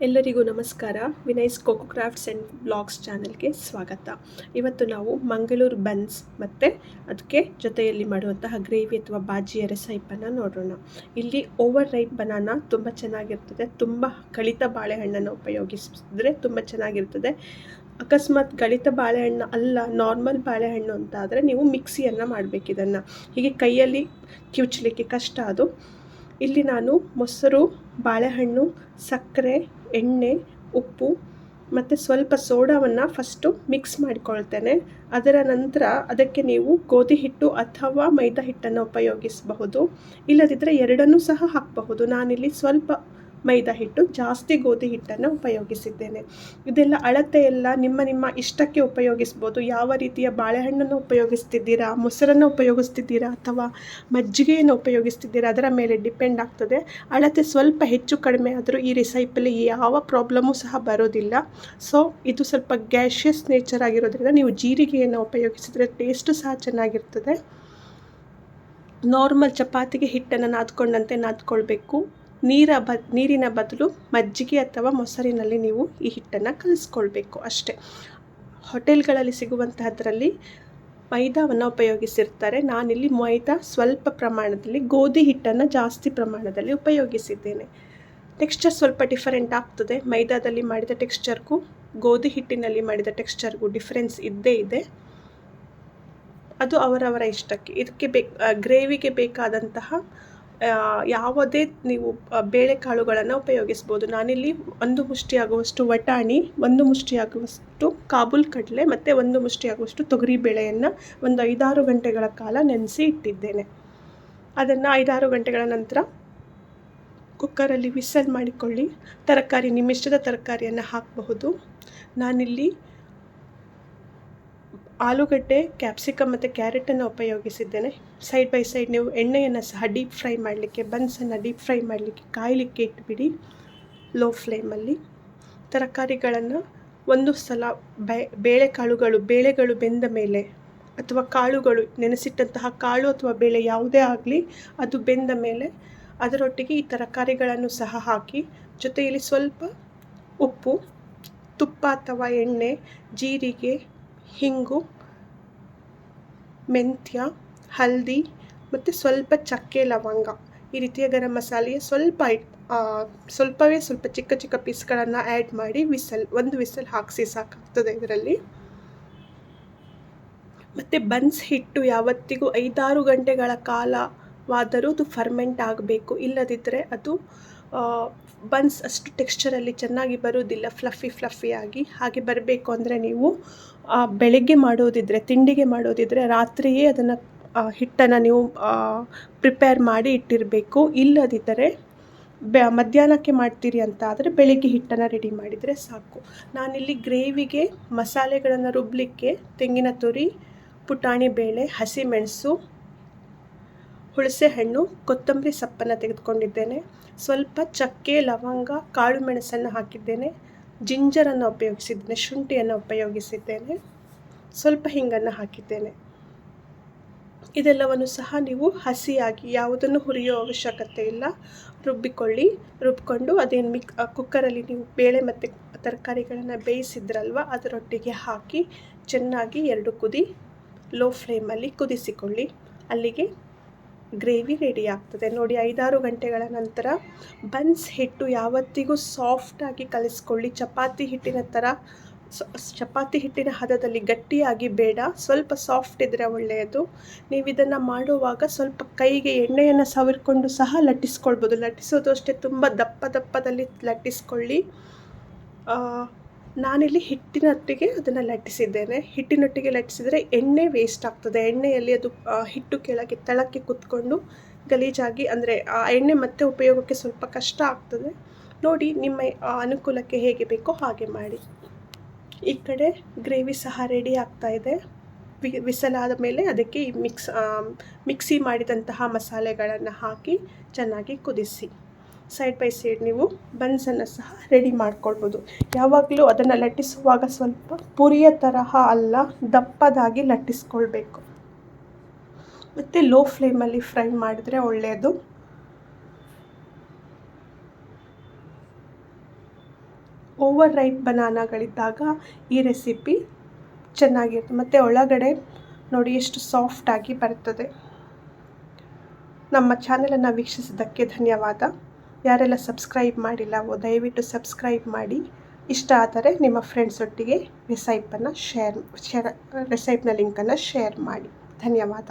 ಎಲ್ಲರಿಗೂ ನಮಸ್ಕಾರ. ವಿನಯ್ಸ್ cocoa crafts and blogs ಚಾನಲ್ಗೆ ಸ್ವಾಗತ. ಇವತ್ತು ನಾವು ಮಂಗಳೂರು ಬನ್ಸ್ ಮತ್ತು ಅದಕ್ಕೆ ಜೊತೆಯಲ್ಲಿ ಮಾಡುವಂತಹ ಗ್ರೇವಿ ಅಥವಾ ಬಾಜಿಯ ರೆಸಿಪಿಯನ್ನು ನೋಡೋಣ. ಇಲ್ಲಿ ಓವರ್ ರೈಪ್ ಬನಾನಾ ತುಂಬ ಚೆನ್ನಾಗಿರ್ತದೆ. ತುಂಬ ಕಳಿತ ಬಾಳೆಹಣ್ಣನ್ನು ಉಪಯೋಗಿಸಿದ್ರೆ ತುಂಬ ಚೆನ್ನಾಗಿರ್ತದೆ. ಅಕಸ್ಮಾತ್ ಗಳಿತ ಬಾಳೆಹಣ್ಣು ಅಲ್ಲ, ನಾರ್ಮಲ್ ಬಾಳೆಹಣ್ಣು ಅಂತ ಆದರೆ ನೀವು ಮಿಕ್ಸಿಯನ್ನು ಮಾಡಬೇಕು. ಇದನ್ನು ಹೀಗೆ ಕೈಯಲ್ಲಿ ಕಿವುಚಲಿಕ್ಕೆ ಕಷ್ಟ. ಅದು ಇಲ್ಲಿ ನಾನು ಮೊಸರು, ಬಾಳೆಹಣ್ಣು, ಸಕ್ಕರೆ, ಎಣ್ಣೆ, ಉಪ್ಪು ಮತ್ತು ಸ್ವಲ್ಪ ಸೋಡಾವನ್ನು ಫಸ್ಟು ಮಿಕ್ಸ್ ಮಾಡಿಕೊಳ್ತೇನೆ. ಅದರ ನಂತರ ಅದಕ್ಕೆ ನೀವು ಗೋಧಿ ಹಿಟ್ಟು ಅಥವಾ ಮೈದಾ ಹಿಟ್ಟನ್ನು ಉಪಯೋಗಿಸಬಹುದು. ಇಲ್ಲದಿದ್ದರೆ ಎರಡನ್ನೂ ಸಹ ಹಾಕಬಹುದು. ನಾನಿಲ್ಲಿ ಸ್ವಲ್ಪ ಮೈದಾ ಹಿಟ್ಟು, ಜಾಸ್ತಿ ಗೋಧಿ ಹಿಟ್ಟನ್ನು ಉಪಯೋಗಿಸಿದ್ದೇನೆ. ಇದೆಲ್ಲ ಅಳತೆ ಎಲ್ಲ ನಿಮ್ಮ ಇಷ್ಟಕ್ಕೆ ಉಪಯೋಗಿಸ್ಬೋದು. ಯಾವ ರೀತಿಯ ಬಾಳೆಹಣ್ಣನ್ನು ಉಪಯೋಗಿಸ್ತಿದ್ದೀರಾ, ಮೊಸರನ್ನು ಉಪಯೋಗಿಸ್ತಿದ್ದೀರಾ ಅಥವಾ ಮಜ್ಜಿಗೆಯನ್ನು ಉಪಯೋಗಿಸ್ತಿದ್ದೀರಾ ಅದರ ಮೇಲೆ ಡಿಪೆಂಡ್ ಆಗ್ತದೆ. ಅಳತೆ ಸ್ವಲ್ಪ ಹೆಚ್ಚು ಕಡಿಮೆ ಆದರೂ ಈ ರೆಸಿಪಿಯಲ್ಲಿ ಯಾವ ಪ್ರಾಬ್ಲಮ್ಮು ಸಹ ಬರೋದಿಲ್ಲ. ಸೊ ಇದು ಸ್ವಲ್ಪ ಗ್ಯಾಷಿಯಸ್ ನೇಚರ್ ಆಗಿರೋದ್ರಿಂದ ನೀವು ಜೀರಿಗೆಯನ್ನು ಉಪಯೋಗಿಸಿದರೆ ಟೇಸ್ಟು ಸಹ ಚೆನ್ನಾಗಿರ್ತದೆ. ನಾರ್ಮಲ್ ಚಪಾತಿಗೆ ಹಿಟ್ಟನ್ನು ನಾದ್ಕೊಂಡಂತೆ ನಾದ್ಕೊಳ್ಬೇಕು. ನೀರಿನ ಬದಲು ಮಜ್ಜಿಗೆ ಅಥವಾ ಮೊಸರಿನಲ್ಲಿ ನೀವು ಈ ಹಿಟ್ಟನ್ನು ಕಲಿಸ್ಕೊಳ್ಬೇಕು ಅಷ್ಟೇ. ಹೋಟೆಲ್ಗಳಲ್ಲಿ ಸಿಗುವಂತಹದ್ರಲ್ಲಿ ಮೈದಾವನ್ನು ಉಪಯೋಗಿಸಿರ್ತಾರೆ. ನಾನಿಲ್ಲಿ ಮೈದಾ ಸ್ವಲ್ಪ ಪ್ರಮಾಣದಲ್ಲಿ, ಗೋಧಿ ಹಿಟ್ಟನ್ನು ಜಾಸ್ತಿ ಪ್ರಮಾಣದಲ್ಲಿ ಉಪಯೋಗಿಸಿದ್ದೇನೆ. ಟೆಕ್ಸ್ಚರ್ ಸ್ವಲ್ಪ ಡಿಫರೆಂಟ್ ಆಗ್ತದೆ. ಮೈದಾದಲ್ಲಿ ಮಾಡಿದ ಟೆಕ್ಸ್ಚರ್ಗೂ ಗೋಧಿ ಹಿಟ್ಟಿನಲ್ಲಿ ಮಾಡಿದ ಟೆಕ್ಸ್ಚರ್ಗೂ ಡಿಫರೆನ್ಸ್ ಇದ್ದೇ ಇದೆ. ಅದು ಅವರವರ ಇಷ್ಟಕ್ಕೆ. ಇದಕ್ಕೆ ಗ್ರೇವಿಗೆ ಬೇಕಾದಂತಹ ಯಾವುದೇ ನೀವು ಬೇಳೆಕಾಳುಗಳನ್ನು ಉಪಯೋಗಿಸ್ಬೋದು. ನಾನಿಲ್ಲಿ 1 ಮುಷ್ಟಿಯಾಗುವಷ್ಟು ವಟಾಣಿ, 1 ಮುಷ್ಟಿಯಾಗುವಷ್ಟು ಕಾಬೂಲ್ ಕಡಲೆ ಮತ್ತು 1 ಮುಷ್ಟಿಯಾಗುವಷ್ಟು ತೊಗರಿ ಬೇಳೆಯನ್ನು ಒಂದು 5-6 ಗಂಟೆಗಳ ಕಾಲ ನೆನೆಸಿ ಇಟ್ಟಿದ್ದೇನೆ. ಅದನ್ನು 5-6 ಗಂಟೆಗಳ ನಂತರ ಕುಕ್ಕರಲ್ಲಿ ವಿಸಲ್ ಮಾಡಿಕೊಳ್ಳಿ. ತರಕಾರಿ, ನಿಮ್ಮಿಷ್ಟದ ತರಕಾರಿಯನ್ನು ಹಾಕಬಹುದು. ನಾನಿಲ್ಲಿ ಆಲೂಗಡ್ಡೆ, ಕ್ಯಾಪ್ಸಿಕಮ್ ಮತ್ತು ಕ್ಯಾರೆಟನ್ನು ಉಪಯೋಗಿಸಿದ್ದೇನೆ. ಸೈಡ್ ಬೈ ಸೈಡ್ ನೀವು ಎಣ್ಣೆಯನ್ನು ಸಹ ಡೀಪ್ ಫ್ರೈ ಮಾಡಲಿಕ್ಕೆ, ಬನ್ಸನ್ನು ಡೀಪ್ ಫ್ರೈ ಮಾಡಲಿಕ್ಕೆ ಕಾಯಲಿಕ್ಕೆ ಇಟ್ಬಿಡಿ ಲೋ ಫ್ಲೇಮಲ್ಲಿ. ತರಕಾರಿಗಳನ್ನು ಒಂದು ಸಲ ಬೇಳೆಗಳು ಬೆಂದ ಮೇಲೆ ಅಥವಾ ಕಾಳುಗಳು, ನೆನೆಸಿಟ್ಟಂತಹ ಕಾಳು ಅಥವಾ ಬೇಳೆ ಯಾವುದೇ ಆಗಲಿ, ಅದು ಬೆಂದ ಮೇಲೆ ಅದರೊಟ್ಟಿಗೆ ಈ ತರಕಾರಿಗಳನ್ನು ಸಹ ಹಾಕಿ, ಜೊತೆಯಲ್ಲಿ ಸ್ವಲ್ಪ ಉಪ್ಪು, ತುಪ್ಪ ಅಥವಾ ಎಣ್ಣೆ, ಜೀರಿಗೆ, ಹಿಂಗು, ಮೆಂತ್ಯ, ಹಲ್ದಿ ಮತ್ತು ಸ್ವಲ್ಪ ಚಕ್ಕೆ, ಲವಂಗ, ಈ ರೀತಿಯ ಗರಂ ಮಸಾಲೆಯ ಸ್ವಲ್ಪವೇ ಸ್ವಲ್ಪ ಚಿಕ್ಕ ಚಿಕ್ಕ ಪೀಸ್ಗಳನ್ನು ಆ್ಯಡ್ ಮಾಡಿ ಒಂದು ವಿಸಲ್ ಹಾಕಿಸಿ ಸಾಕಾಗ್ತದೆ ಇದರಲ್ಲಿ. ಮತ್ತು ಬನ್ಸ್ ಹಿಟ್ಟು ಯಾವತ್ತಿಗೂ 5-6 ಗಂಟೆಗಳ ಕಾಲವಾದರೂ ಅದು ಫರ್ಮೆಂಟ್ ಆಗಬೇಕು. ಇಲ್ಲದಿದ್ದರೆ ಅದು ಬನ್ಸ್ ಅಷ್ಟು ಟೆಕ್ಸ್ಚರಲ್ಲಿ ಚೆನ್ನಾಗಿ ಬರೋದಿಲ್ಲ, ಫ್ಲಫಿಯಾಗಿ. ಹಾಗೆ ಬರಬೇಕು ಅಂದರೆ ನೀವು ಬೆಳಗ್ಗೆ ಮಾಡೋದಿದ್ದರೆ, ತಿಂಡಿಗೆ ಮಾಡೋದಿದ್ದರೆ ರಾತ್ರಿಯೇ ಅದನ್ನು ಹಿಟ್ಟನ್ನು ನೀವು ಪ್ರಿಪೇರ್ ಮಾಡಿ ಇಟ್ಟಿರಬೇಕು. ಇಲ್ಲದಿದ್ದರೆ ಮಧ್ಯಾಹ್ನಕ್ಕೆ ಮಾಡ್ತೀರಿ ಅಂತ ಆದರೆ ಬೆಳಿಗ್ಗೆ ಹಿಟ್ಟನ್ನು ರೆಡಿ ಮಾಡಿದರೆ ಸಾಕು. ನಾನಿಲ್ಲಿ ಗ್ರೇವಿಗೆ ಮಸಾಲೆಗಳನ್ನು ರುಬ್ಬಲಿಕ್ಕೆ ತೆಂಗಿನ ತುರಿ, ಪುಟಾಣಿ ಬೇಳೆ, ಹಸಿಮೆಣಸು, ಹುಣಸೆಹಣ್ಣು, ಕೊತ್ತಂಬರಿ ಸೊಪ್ಪನ್ನು ತೆಗೆದುಕೊಂಡಿದ್ದೇನೆ. ಸ್ವಲ್ಪ ಚಕ್ಕೆ, ಲವಂಗ, ಕಾಳು ಮೆಣಸನ್ನು ಹಾಕಿದ್ದೇನೆ. ಜಿಂಜರನ್ನು ಉಪಯೋಗಿಸಿದ್ದೇನೆ, ಶುಂಠಿಯನ್ನು ಉಪಯೋಗಿಸಿದ್ದೇನೆ, ಸ್ವಲ್ಪ ಹಿಂಗನ್ನು ಹಾಕಿದ್ದೇನೆ. ಇದೆಲ್ಲವನ್ನು ಸಹ ನೀವು ಹಸಿಯಾಗಿ, ಯಾವುದನ್ನು ಹುರಿಯೋ ಅವಶ್ಯಕತೆ ಇಲ್ಲ, ರುಬ್ಬಿಕೊಂಡು ಅದೇನು ಕುಕ್ಕರಲ್ಲಿ ನೀವು ಬೇಳೆ ಮತ್ತು ತರಕಾರಿಗಳನ್ನು ಬೇಯಿಸಿದ್ರಲ್ವ ಅದರೊಟ್ಟಿಗೆ ಹಾಕಿ ಚೆನ್ನಾಗಿ 2 ಕುದಿ ಲೋ ಫ್ಲೇಮಲ್ಲಿ ಕುದಿಸಿಕೊಳ್ಳಿ. ಅಲ್ಲಿಗೆ ಗ್ರೇವಿ ರೆಡಿ ಆಗ್ತದೆ. ನೋಡಿ, 5-6 ಗಂಟೆಗಳ ನಂತರ ಬನ್ಸ್ ಹಿಟ್ಟು ಯಾವತ್ತಿಗೂ ಸಾಫ್ಟಾಗಿ ಕಲಿಸ್ಕೊಳ್ಳಿ. ಚಪಾತಿ ಹಿಟ್ಟಿನ ಹದದಲ್ಲಿ ಗಟ್ಟಿಯಾಗಿ ಬೇಡ, ಸ್ವಲ್ಪ ಸಾಫ್ಟ್ ಇದ್ದರೆ ಒಳ್ಳೆಯದು. ನೀವು ಇದನ್ನು ಮಾಡುವಾಗ ಸ್ವಲ್ಪ ಕೈಗೆ ಎಣ್ಣೆಯನ್ನು ಸವರಿಕೊಂಡು ಸಹ ಲಟ್ಟಿಸ್ಕೊಳ್ಬೋದು. ಲಟ್ಟಿಸೋದು ಅಷ್ಟೇ, ತುಂಬ ದಪ್ಪದಲ್ಲಿ ಲಟ್ಟಿಸ್ಕೊಳ್ಳಿ. ನಾನಿಲ್ಲಿ ಹಿಟ್ಟಿನೊಟ್ಟಿಗೆ ಅದನ್ನು ಲಟ್ಟಿಸಿದ್ದೇನೆ. ಹಿಟ್ಟಿನೊಟ್ಟಿಗೆ ಲಟ್ಟಿಸಿದರೆ ಎಣ್ಣೆ ವೇಸ್ಟ್ ಆಗ್ತದೆ. ಎಣ್ಣೆಯಲ್ಲಿ ಅದು ಹಿಟ್ಟು ತಳಕ್ಕೆ ಕುತ್ಕೊಂಡು ಗಲೀಜಾಗಿ, ಅಂದರೆ ಆ ಎಣ್ಣೆ ಮತ್ತೆ ಉಪಯೋಗಕ್ಕೆ ಸ್ವಲ್ಪ ಕಷ್ಟ ಆಗ್ತದೆ. ನೋಡಿ, ನಿಮ್ಮ ಅನುಕೂಲಕ್ಕೆ ಹೇಗೆ ಬೇಕೋ ಹಾಗೆ ಮಾಡಿ. ಈ ಕಡೆ ಗ್ರೇವಿ ಸಹ ರೆಡಿ ಆಗ್ತಾ ಇದೆ. ವಿಸಲಾದ ಮೇಲೆ ಅದಕ್ಕೆ ಮಿಕ್ಸಿ ಮಾಡಿದಂತಹ ಮಸಾಲೆಗಳನ್ನು ಹಾಕಿ ಚೆನ್ನಾಗಿ ಕುದಿಸಿ. ಸೈಡ್ ಬೈ ಸೈಡ್ ನೀವು ಬನ್ಸನ್ನು ಸಹ ರೆಡಿ ಮಾಡ್ಕೊಳ್ಬೋದು. ಯಾವಾಗಲೂ ಅದನ್ನು ಲಟ್ಟಿಸುವಾಗ ಸ್ವಲ್ಪ ಪುರಿಯ ತರಹ ಅಲ್ಲ, ದಪ್ಪದಾಗಿ ಲಟ್ಟಿಸ್ಕೊಳ್ಬೇಕು. ಮತ್ತು ಲೋ ಫ್ಲೇಮಲ್ಲಿ ಫ್ರೈ ಮಾಡಿದರೆ ಒಳ್ಳೆಯದು. ಓವರ್ ರೈಪ್ ಬನಾನಾಗಳಿದ್ದಾಗ ಈ ರೆಸಿಪಿ ಚೆನ್ನಾಗಿರುತ್ತೆ ಮತ್ತು ಒಳಗಡೆ ನೋಡಿ ಎಷ್ಟು ಸಾಫ್ಟಾಗಿ ಬರ್ತದೆ. ನಮ್ಮ ಚಾನಲನ್ನು ವೀಕ್ಷಿಸಿದ್ದಕ್ಕೆ ಧನ್ಯವಾದ. ಯಾರೆಲ್ಲ ಸಬ್ಸ್ಕ್ರೈಬ್ ಮಾಡಿಲ್ಲವೋ ದಯವಿಟ್ಟು ಸಬ್ಸ್ಕ್ರೈಬ್ ಮಾಡಿ. ಇಷ್ಟ ಆದರೆ ನಿಮ್ಮ ಫ್ರೆಂಡ್ಸ್ ಒಟ್ಟಿಗೆ ರೆಸಿಪಿನ ರೆಸಿಪಿನ ಲಿಂಕನ್ನು ಶೇರ್ ಮಾಡಿ. ಧನ್ಯವಾದ.